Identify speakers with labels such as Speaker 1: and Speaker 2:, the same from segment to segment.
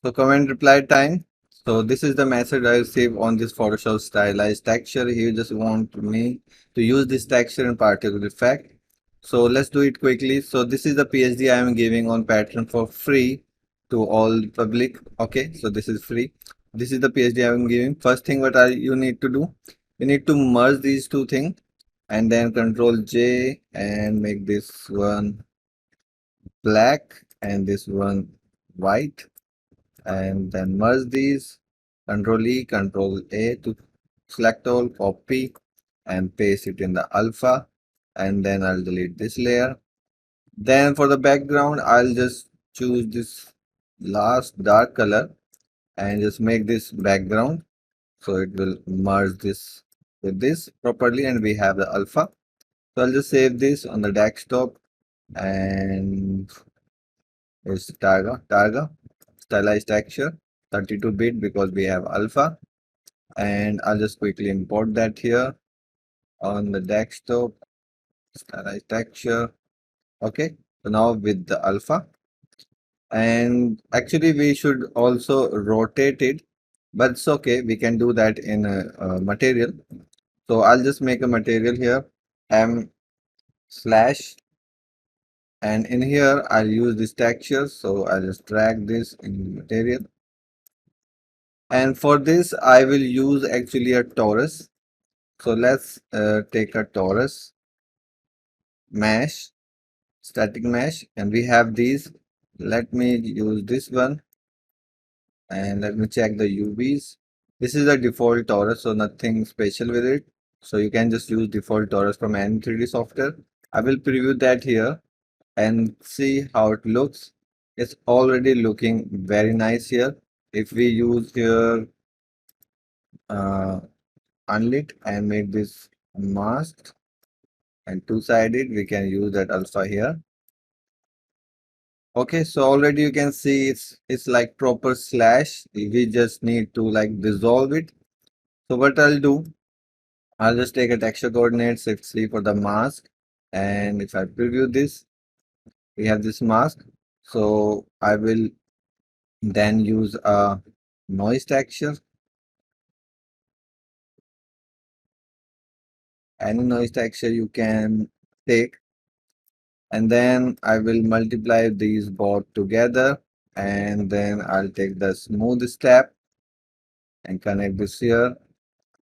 Speaker 1: So comment reply time. So this is the message I received on this Photoshop stylized texture. He just want me to use this texture in particular effect. So let's do it quickly. So this is the PSD I am giving on pattern for free to all public. Okay, so this is free. This is the PSD I am giving. First thing what you need to do, you need to merge these two things and then Control J and make this one black and this one white, and then merge these. Control E, Control A to select all, copy and paste it in the alpha, and then I'll delete this layer. Then for the background, I'll just choose this last dark color and just make this background, so it will merge this with this properly and we have the alpha. So I'll just save this on the desktop, and it's Targa stylized texture 32-bit because we have alpha, and I'll just quickly import that here on the desktop. Stylized texture. Okay, so now with the alpha, and actually we should also rotate it, but it's okay, we can do that in a material. So I'll just make a material here, m slash, and in here I'll use this texture, so I'll just drag this in material. And for this, I will use actually a torus. So let's take a torus mesh, static mesh, and we have these. Let me use this one and let me check the UVs. This is a default torus, so nothing special with it. So you can just use default torus from any 3D software. I will preview that here and see how it looks. It's already looking very nice here. If we use here uh, unlit and make this masked and two-sided, we can use that alpha here. Okay, so already you can see it's like proper slash. We just need to like dissolve it. So what I'll do, I'll just take a texture coordinate shift C for the mask, and if I preview this, we have this mask. So I will then use a noise texture, any noise texture you can take, and then I will multiply these both together, and then I'll take the smooth step and connect this here.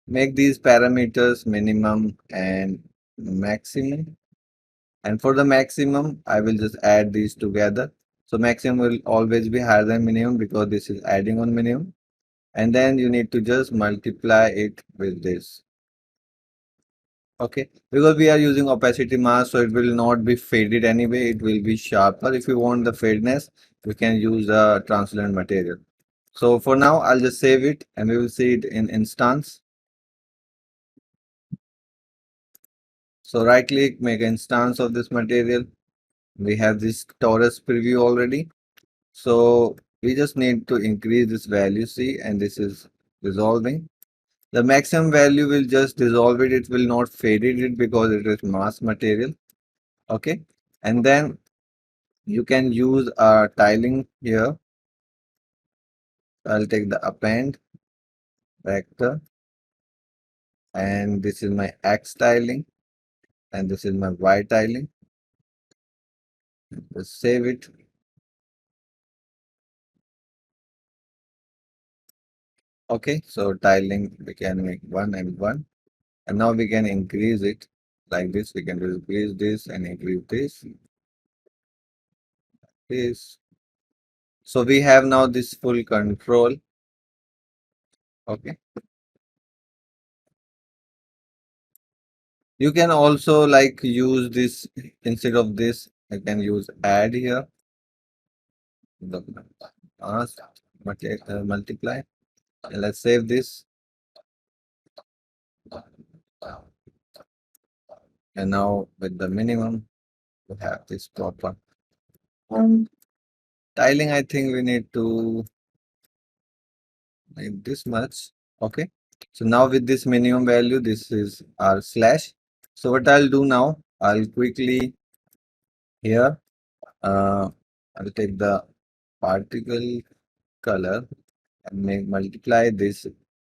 Speaker 1: Make these parameters minimum and maximum, and for the maximum I will just add these together. So maximum will always be higher than minimum because this is adding on minimum, and then you need to just multiply it with this. Okay, because we are using opacity mask, so it will not be faded anyway, it will be sharper. If you want the fadeness, we can use a translucent material. So for now, I'll just save it and we will see it in instance. So right click, make an instance of this material. We have this torus preview already. So we just need to increase this value, see, and this is dissolving. The maximum value will just dissolve it. It will not fade it because it is mass material. Okay. And then you can use a tiling here. I'll take the append vector, and this is my X tiling, and this is my Y tiling. Just save it. Okay, so tiling we can make 1 and 1, and now we can increase it like this. We can increase this and increase this. So we have now this full control. Okay. You can also like use this instead of this. I can use add here. The multiply. And let's save this. And now with the minimum, we have this proper tiling. I think we need to make this much. Okay. So now with this minimum value, this is our slash. So what I'll do now, I'll quickly here, I'll take the particle color and make multiply this,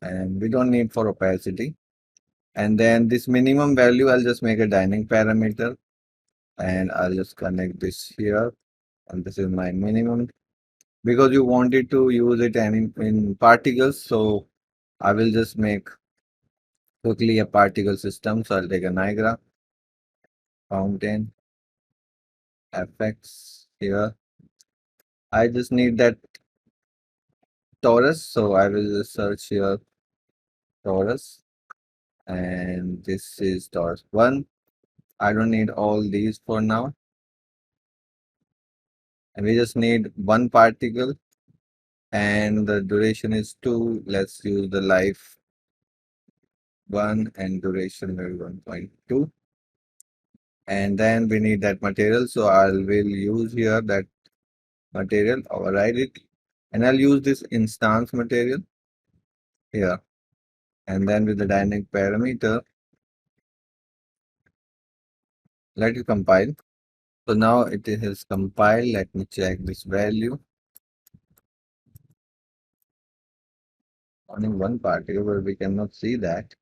Speaker 1: and we don't need for opacity. And then this minimum value, I'll just make a dynamic parameter, and I'll just connect this here, and this is my minimum because you wanted to use it in particles. So I will just make quickly a particle system. So I'll take a Niagara fountain effects here. I just need that Torus, so I will just search here Torus, and this is Torus 1. I don't need all these for now, and we just need one particle, and the duration is 2. Let's use the life 1 and duration maybe 1.2. And then we need that material, so I will use here that material, override it, and I'll use this instance material here, and then with the dynamic parameter, let it compile. So now it has compiled. Let me check this value. Only one particle, but we cannot see that.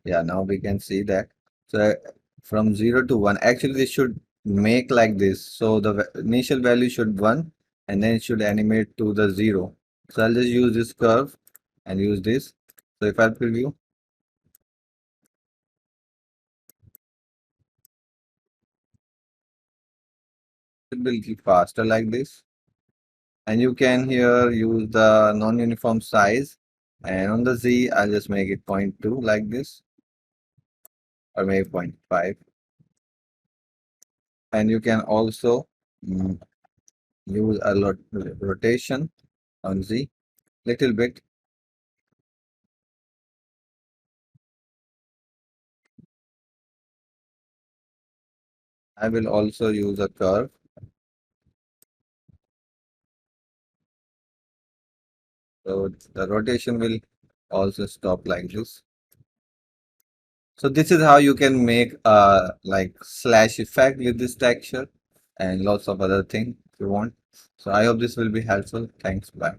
Speaker 1: Yeah, now we can see that. So from 0 to 1, actually this should make like this. So the initial value should 1, and then it should animate to the 0. So I'll just use this curve and use this. So if I preview, it will be faster like this. And you can here use the non-uniform size. And on the Z, I'll just make it 0.2 like this, or maybe 0.5. And you can also mm, use a lot rotation on Z, little bit. I will also use a curve. So the rotation will also stop like this. So this is how you can make a like slash effect with this texture and lots of other things if you want. So I hope this will be helpful. Thanks. Bye.